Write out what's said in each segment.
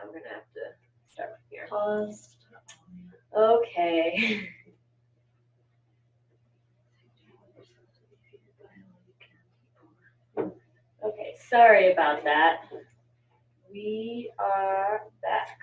we're gonna have to start from here. Pause. Okay. Okay, sorry about that. We are back.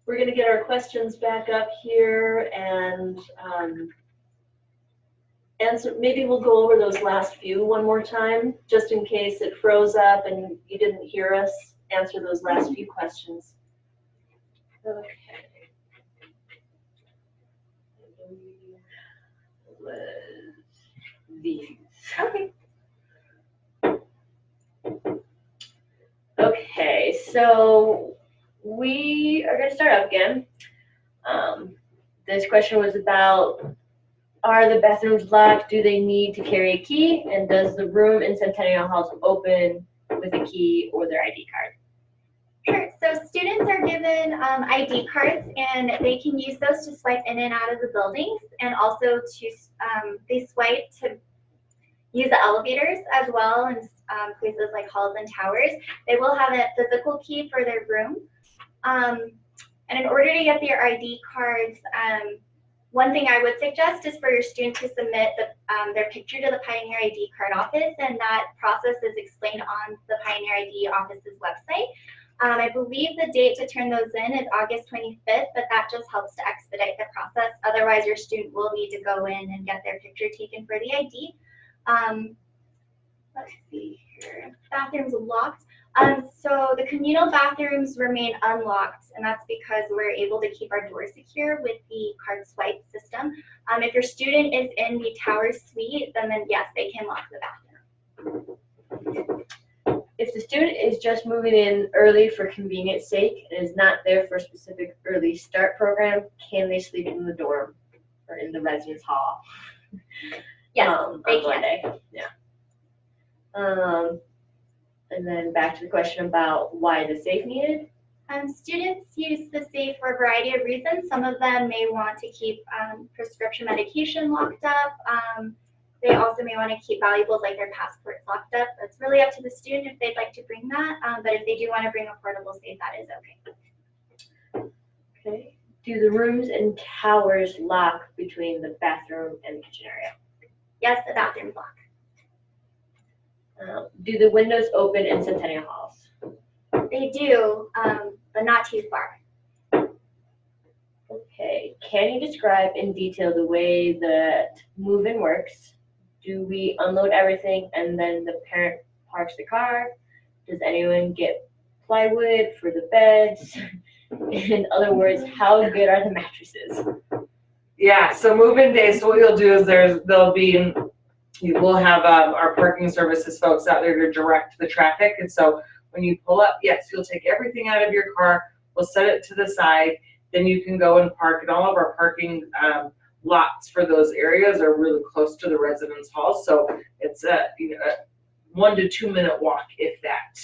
We're going to get our questions back up here and answer. Maybe we'll go over those last few one more time, just in case it froze up and you didn't hear us answer those last few questions. Okay. Was these. Okay. Okay, so we are going to start up again. This question was about, are the bathrooms locked? Do they need to carry a key? And does the room in Centennial Halls open with a key or their ID card? Sure. So students are given ID cards, and they can use those to swipe in and out of the buildings, and also to they swipe to use the elevators as well in places like halls and towers. They will have a physical key for their room. And in order to get their ID cards, one thing I would suggest is for your student to submit their picture to the Pioneer ID card office, and that process is explained on the Pioneer ID office's website. I believe the date to turn those in is August 25th, but that just helps to expedite the process. Otherwise, your student will need to go in and get their picture taken for the ID. Let's see here. Bathrooms locked. So the communal bathrooms remain unlocked, and that's because we're able to keep our doors secure with the card swipe system. If your student is in the tower suite, then yes, they can lock the bathroom. If the student is just moving in early for convenience sake and is not there for a specific early start program, can they sleep in the dorm or in the residence hall? Yes, they on Monday. Yeah. And then back to the question about why the safe needed. Students use the safe for a variety of reasons. Some of them may want to keep prescription medication locked up. They also may want to keep valuables like their passports locked up. It's really up to the student if they'd like to bring that, but if they do want to bring a portable safe, that is okay. Okay. Do the rooms and towers lock between the bathroom and the kitchen area? Yes, the bathrooms lock. Do the windows open in Centennial Halls? They do, but not too far. Okay. Can you describe in detail the way that move-in works? Do we unload everything and then the parent parks the car? Does anyone get plywood for the beds? In other words, how good are the mattresses? Yeah, so move-in days, so what you'll do is we'll have our parking services folks out there to direct the traffic. And so when you pull up, yes, you'll take everything out of your car, we'll set it to the side, then you can go and park. And all of our parking lots for those areas are really close to the residence hall. So it's a 1 to 2 minute walk, if that,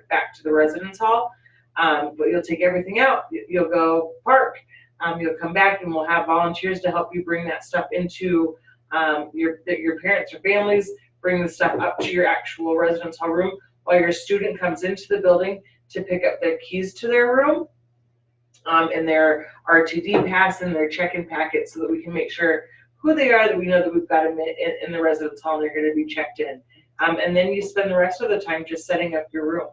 back to the residence hall. But you'll take everything out, you'll go park, you'll come back, and we'll have volunteers to help you bring that stuff into your parents or families, bring the stuff up to your actual residence hall room while your student comes into the building to pick up their keys to their room and their RTD pass and their check-in packet, so that we can make sure who they are, that we know that we've got them in the residence hall and they're going to be checked in. And then you spend the rest of the time just setting up your room.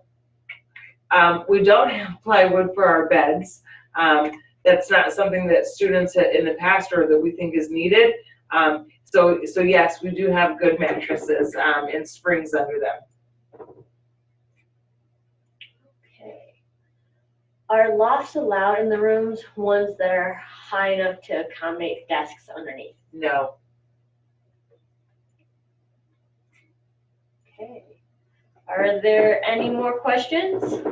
We don't have plywood for our beds. That's not something that students in the past or that we think is needed. So yes, we do have good mattresses and springs under them. Okay. Are lofts allowed in the rooms, ones that are high enough to accommodate desks underneath? No. Okay. Are there any more questions? Is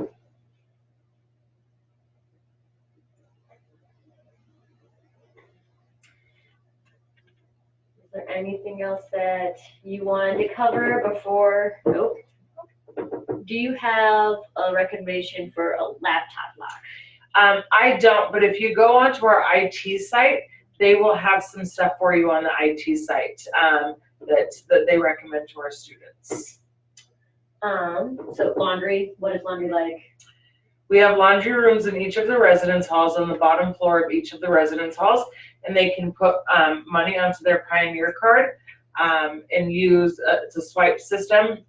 there anything else that you wanted to cover before? Nope. Do you have a recommendation for a laptop lock? I don't, but if you go onto our IT site, they will have some stuff for you on the IT site that they recommend to our students. So laundry, what is laundry like? We have laundry rooms in each of the residence halls on the bottom floor of each of the residence halls, and they can put money onto their Pioneer card and use it's a swipe system.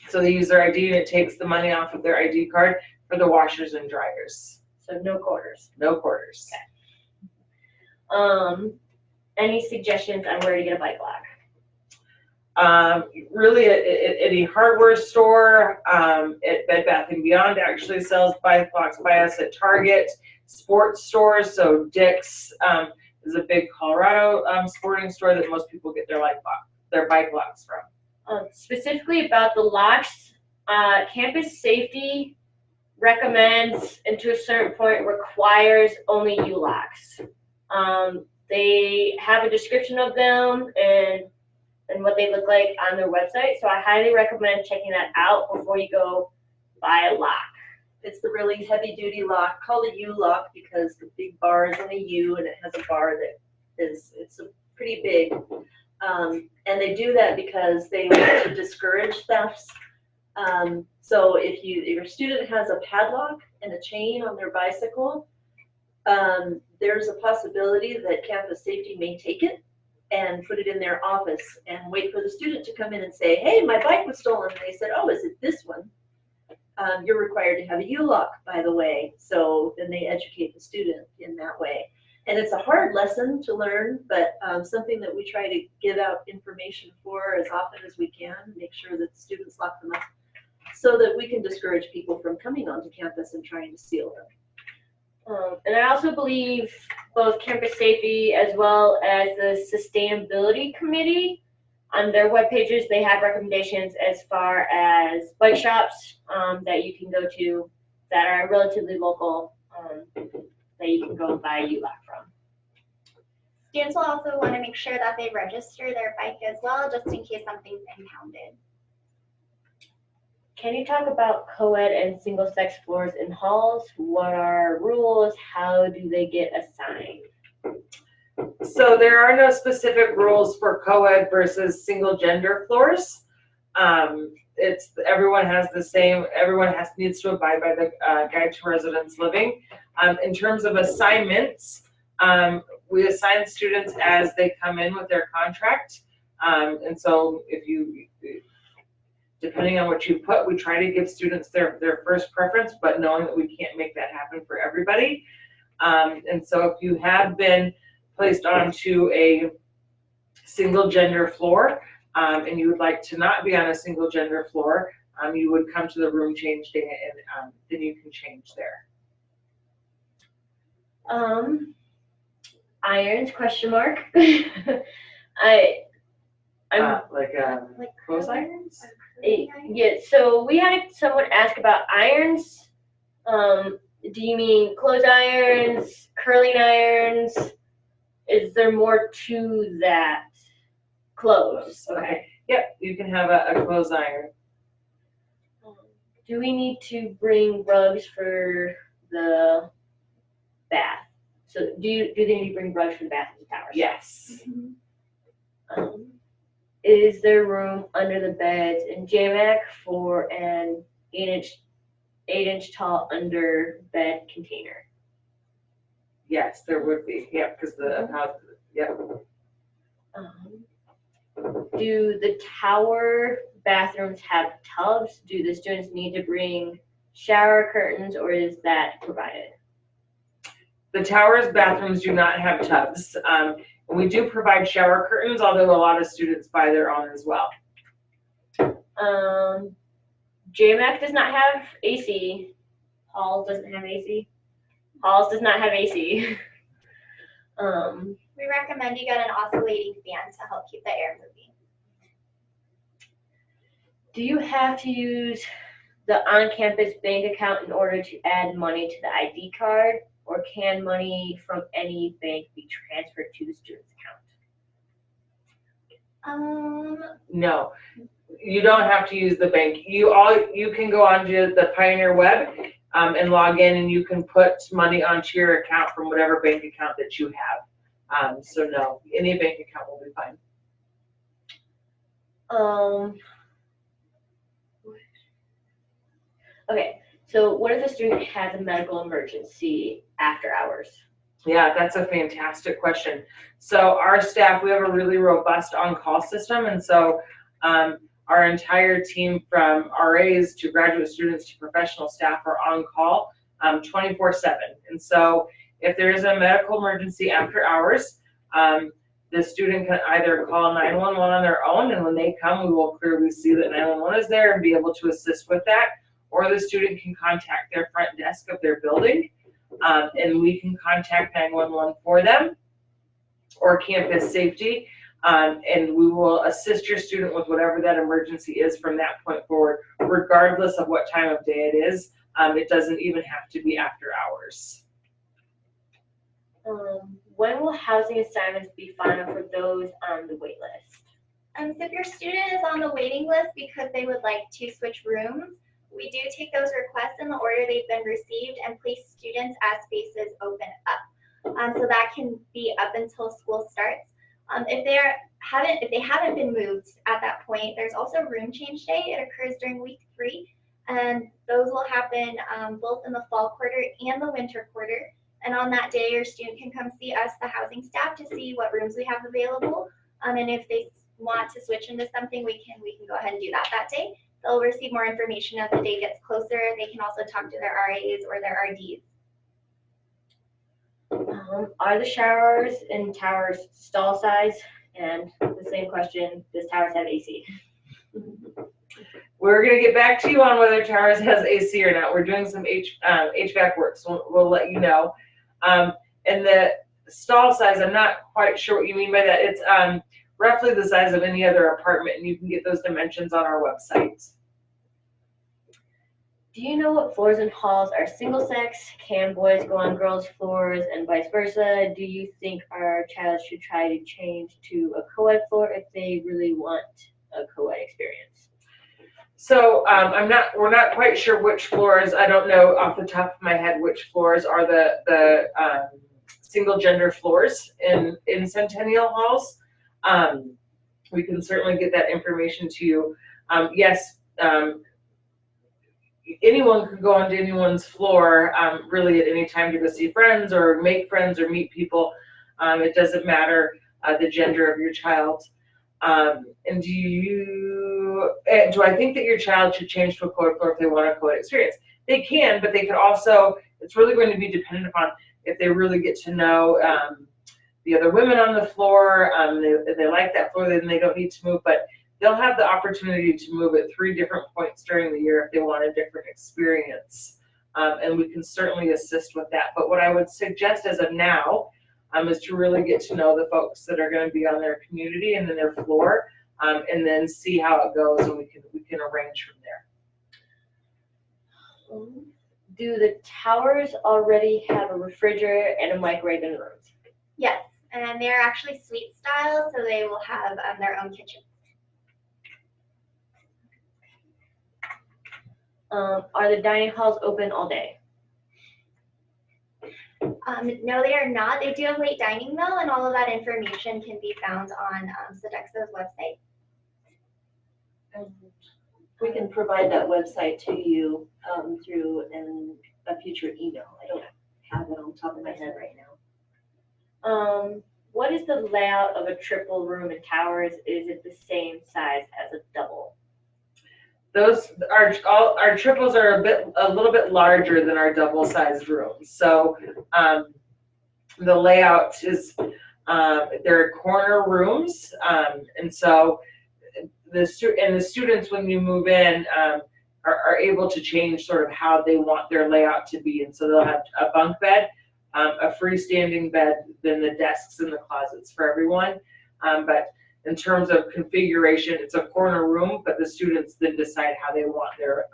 So they use their ID and it takes the money off of their ID card for the washers and dryers. So no quarters. No quarters. Any suggestions on where to get a bike lock? Really at any hardware store, at Bed Bath & Beyond actually sells bike locks by us, at Target, sports stores, so Dick's is a big Colorado sporting store that most people get their bike locks from. Specifically about the locks, campus safety recommends, and to a certain point requires, only U-locks. They have a description of them and what they look like on their website, so I highly recommend checking that out before you go buy a lock. It's the really heavy duty lock, called a U-lock because the big bar is on a U and it has a bar that it's a pretty big. And they do that because they want to discourage thefts. So if your student has a padlock and a chain on their bicycle, there's a possibility that campus safety may take it and put it in their office and wait for the student to come in and say, hey, my bike was stolen. And they said, oh, is it this one? You're required to have a U-lock, by the way. So then they educate the student in that way. And it's a hard lesson to learn, but something that we try to give out information for as often as we can, make sure that the students lock them up so that we can discourage people from coming onto campus and trying to steal them. And I also believe both campus safety as well as the sustainability committee, on their web pages, they have recommendations as far as bike shops that you can go to that are relatively local, that you can go and buy a U-lock from. Students will also want to make sure that they register their bike as well, just in case something's impounded. Can you talk about co-ed and single-sex floors in halls? What are rules? How do they get assigned? So there are no specific rules for co-ed versus single gender floors. Everyone has the same, needs to abide by the Guide to Residence Living. In terms of assignments, we assign students as they come in with their contract. And so depending on what you put, we try to give students their first preference, but knowing that we can't make that happen for everybody. And so if you have been placed onto a single gender floor and you would like to not be on a single gender floor, you would come to the room change day and then you can change there. Irons, question mark. Clothes irons? Yeah, so we had someone ask about irons. Do you mean clothes irons, curling irons? Is there more to that? Clothes. Okay. Yep, you can have a clothes iron. Do we need to bring rugs for the bath? So do they need to bring rugs for the bath and showers? Yes. Is there room under the beds in JMAC for an 8-inch tall under bed container? Yes, there would be. Yep, because yep. Do the tower bathrooms have tubs? Do the students need to bring shower curtains, or is that provided? The tower's bathrooms do not have tubs. We do provide shower curtains, although a lot of students buy their own as well. JMAC does not have AC. Halls doesn't have AC. Halls does not have AC. We recommend you get an oscillating fan to help keep the air moving. Do you have to use the on-campus bank account in order to add money to the ID card, or can money from any bank be transferred to the student's account? No, you don't have to use the bank. You can go onto the Pioneer web and log in, and you can put money onto your account from whatever bank account that you have. So no, any bank account will be fine. Okay, So what if a student has a medical emergency after hours? Yeah, that's a fantastic question. So our staff, we have a really robust on-call system, and so our entire team from RAs to graduate students to professional staff are on call 24/7. And so if there is a medical emergency after hours, the student can either call 911 on their own, and when they come, we will clearly see that 911 is there and be able to assist with that, or the student can contact their front desk of their building, and we can contact 911 for them, or campus safety, and we will assist your student with whatever that emergency is from that point forward, regardless of what time of day it is. It doesn't even have to be after hours. When will housing assignments be final for those on the wait list? So if your student is on the waiting list because they would like to switch rooms, we do take those requests in the order they've been received and place students as spaces open up. So that can be up until school starts. If they haven't been moved at that point, there's also room change day. It occurs during week 3, and those will happen both in the fall quarter and the winter quarter. And on that day, your student can come see us, the housing staff, to see what rooms we have available. And if they want to switch into something, we can go ahead and do that day. They'll receive more information as the day gets closer. They can also talk to their RAs or their RDs. Are the showers in towers stall size? And the same question, does towers have AC? We're gonna get back to you on whether towers has AC or not. We're doing some HVAC work, so we'll let you know. And the stall size, I'm not quite sure what you mean by that. It's roughly the size of any other apartment, and you can get those dimensions on our website. Do you know what floors and halls are single sex? Can boys go on girls' floors and vice versa? Do you think our child should try to change to a co-ed floor if they really want a co-ed experience? So we're not quite sure which floors. I don't know off the top of my head which floors are the single gender floors in Centennial Halls. We can certainly get that information to you. Yes, anyone could go onto anyone's floor really at any time to go see friends or make friends or meet people. It doesn't matter the gender of your child. And do I think that your child should change to a co-ed floor if they want a co-ed experience? They can, but they could also, it's really going to be dependent upon if they really get to know the other women on the floor. If they like that floor, then they don't need to move, but they'll have the opportunity to move at 3 different points during the year if they want a different experience. And we can certainly assist with that. But what I would suggest as of now is to really get to know the folks that are going to be on their community and then their floor, and then see how it goes, and we can arrange from there. Do the towers already have a refrigerator and a microwave in rooms? Yes, and they're actually suite style, so they will have their own kitchen. Are the dining halls open all day? No, they are not. They do have late dining though, and all of that information can be found on Sodexo's website. We can provide that website to you through a future email. I don't have it on top of my head right now. What is the layout of a triple room in towers? Is it the same size as a double? Our triples are a little bit larger than our double-sized rooms. So the layout is they're corner rooms, and so the students, when you move in, are able to change sort of how they want their layout to be, and so they'll have a bunk bed, a freestanding bed, then the desks and the closets for everyone. But in terms of configuration, it's a corner room, but the students then decide how they want their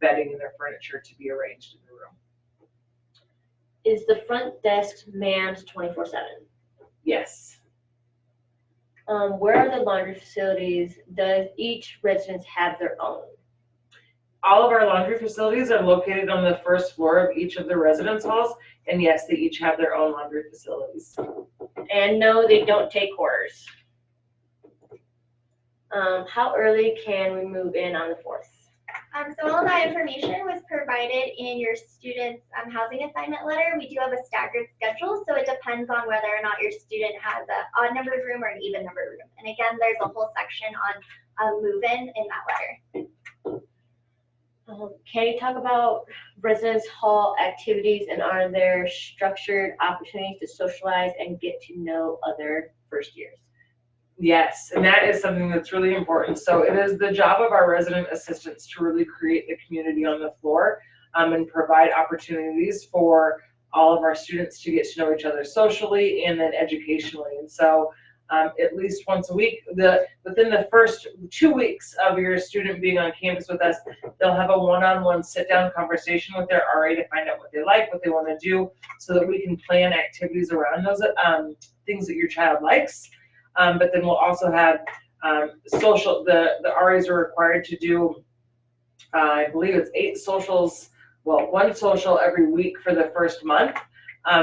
bedding and their furniture to be arranged in the room. Is the front desk manned 24/7? Yes. Where are the laundry facilities? Does each residence have their own? All of our laundry facilities are located on the first floor of each of the residence halls, and yes, they each have their own laundry facilities. And no, they don't take orders. How early can we move in on the 4th? So all of that information was provided in your student's housing assignment letter. We do have a staggered schedule, so it depends on whether or not your student has an odd numbered room or an even numbered room. And again, there's a whole section on move-in in that letter. Can you talk about residence hall activities, and are there structured opportunities to socialize and get to know other first years? Yes, and that is something that's really important. So it is the job of our resident assistants to really create the community on the floor and provide opportunities for all of our students to get to know each other socially and then educationally. And so at least once a week, within the first 2 weeks of your student being on campus with us, they'll have a one-on-one sit-down conversation with their RA to find out what they like, what they want to do, so that we can plan activities around those things that your child likes. But then we'll also have social, the RAs are required to do, I believe it's 8 socials, well, 1 social every week for the first month.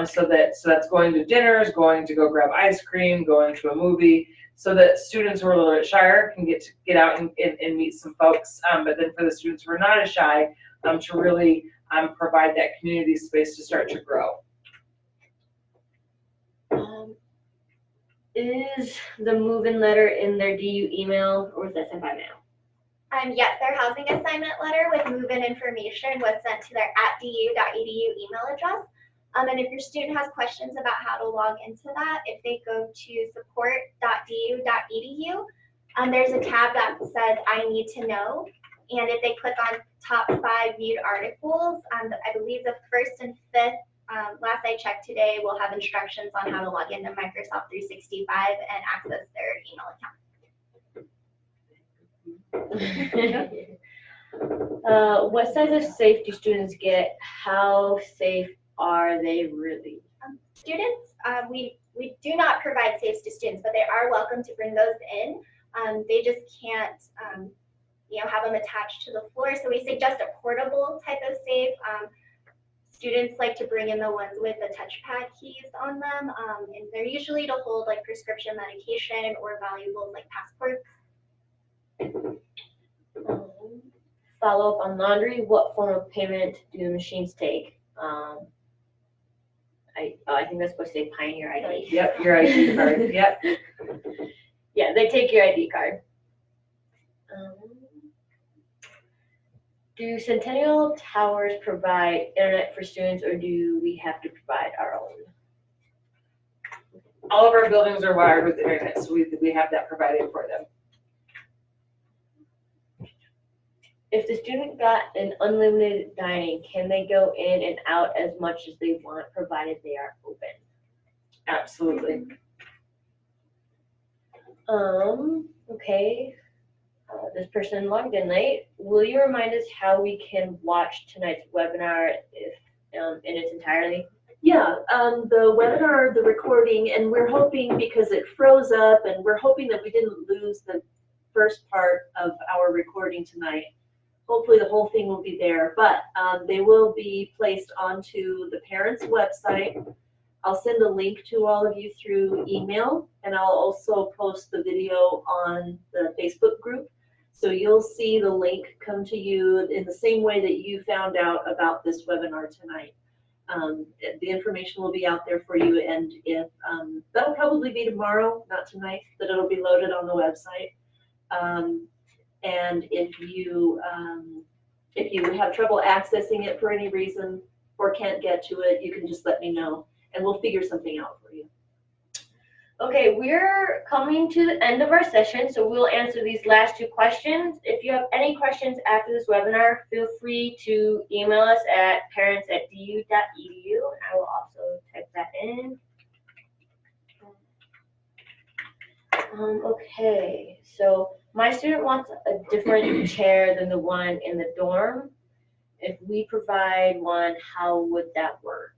So that's going to dinners, going to go grab ice cream, going to a movie, so that students who are a little bit shyer can get out and meet some folks. But then for the students who are not as shy, to really provide that community space to start to grow. Is the move-in letter in their DU email, or is that sent by mail? Yes, their housing assignment letter with move-in information was sent to their @du.edu email address. And if your student has questions about how to log into that, if they go to support.du.edu, there's a tab that says I need to know. And if they click on top 5 viewed articles, I believe the 1st and 5th, last I checked today, will have instructions on how to log into Microsoft 365 and access their email account. What size of safe do students get? How safe are they really? Students, we do not provide safes to students, but they are welcome to bring those in. They just can't, have them attached to the floor. So we suggest a portable type of safe. Students like to bring in the ones with the touchpad keys on them, and they're usually to hold like prescription medication or valuables like passports. Follow up on laundry. What form of payment do machines take? I think that's supposed to say Pioneer ID. Yep, your ID card. Yep. Yeah, they take your ID card. Do Centennial Towers provide internet for students, or do we have to provide our own? All of our buildings are wired with internet, so we have that provided for them. If the student got an unlimited dining, can they go in and out as much as they want, provided they are open? Absolutely. Okay. This person logged in late. Will you remind us how we can watch tonight's webinar if in its entirety? Yeah, the webinar, the recording, and we're hoping, because it froze up, and we're hoping that we didn't lose the first part of our recording tonight. Hopefully the whole thing will be there, but they will be placed onto the parents' website. I'll send a link to all of you through email, and I'll also post the video on the Facebook group. So you'll see the link come to you in the same way that you found out about this webinar tonight. The information will be out there for you, and if that'll probably be tomorrow, not tonight, that it'll be loaded on the website. And if you have trouble accessing it for any reason or can't get to it, you can just let me know, and we'll figure something out for you. Okay, we're coming to the end of our session, so we'll answer these last 2 questions. If you have any questions after this webinar, feel free to email us at parents@du.edu, and I will also type that in. Okay, so my student wants a different chair than the one in the dorm. If we provide one, how would that work?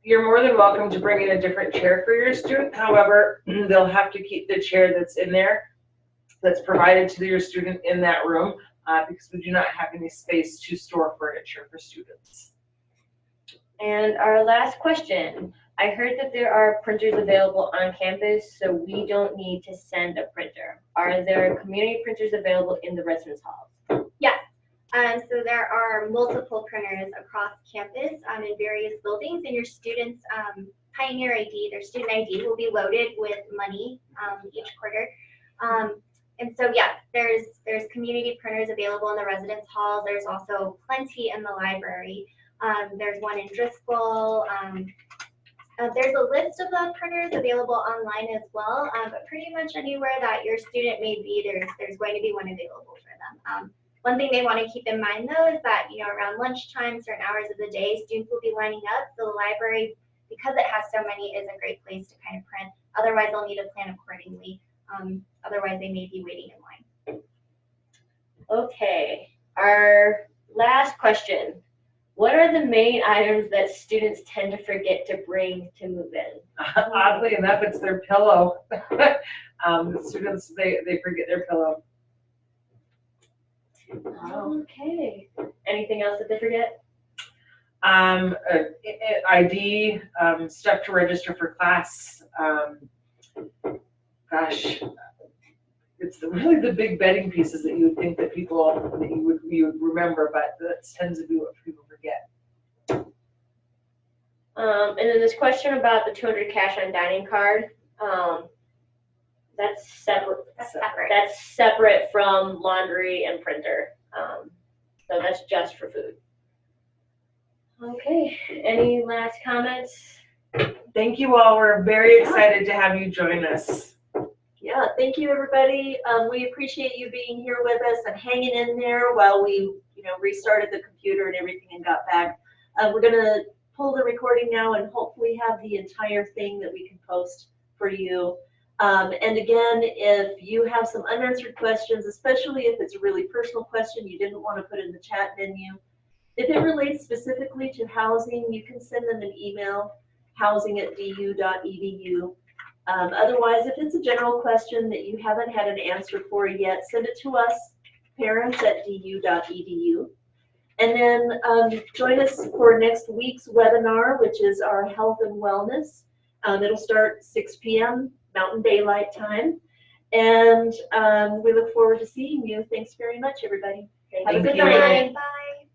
You're more than welcome to bring in a different chair for your student. However, they'll have to keep the chair that's in there, that's provided to your student in that room, because we do not have any space to store furniture for students. And our last question. I heard that there are printers available on campus, so we don't need to send a printer. Are there community printers available in the residence halls? Yes. So there are multiple printers across campus in various buildings, and your students' Pioneer ID, their student ID, will be loaded with money each quarter. And so yes, there's community printers available in the residence hall. There's also plenty in the library. There's one in Driscoll. There's a list of the printers available online as well, but pretty much anywhere that your student may be, there's going to be one available for them. One thing they want to keep in mind though is that, you know, around lunchtime, certain hours of the day, students will be lining up. So the library, because it has so many, is a great place to kind of print. Otherwise, they'll need to plan accordingly. Otherwise, they may be waiting in line. Okay, our last question. What are the main items that students tend to forget to bring to move in? Oddly enough, it's their pillow. The students, they forget their pillow. Okay. Anything else that they forget? ID, stuff to register for class. Gosh, it's really the big betting pieces that you would think that you would remember, but that tends to be what people forget. And then this question about the 200 cash on dining card. That's separate. That's separate from laundry and printer. So that's just for food. Okay. Any last comments? Thank you all. We're very excited to have you join us. Yeah, thank you, everybody. We appreciate you being here with us and hanging in there while we, restarted the computer and everything and got back. We're gonna pull the recording now and hopefully have the entire thing that we can post for you. And again, if you have some unanswered questions, especially if it's a really personal question you didn't want to put in the chat menu, if it relates specifically to housing, you can send them an email, housing@du.edu. Otherwise, if it's a general question that you haven't had an answer for yet, send it to us, parents@du.edu. And then join us for next week's webinar, which is our health and wellness. It'll start 6 p.m. Mountain Daylight Time. And we look forward to seeing you. Thanks very much, everybody. Have a Thank good you. night. Bye.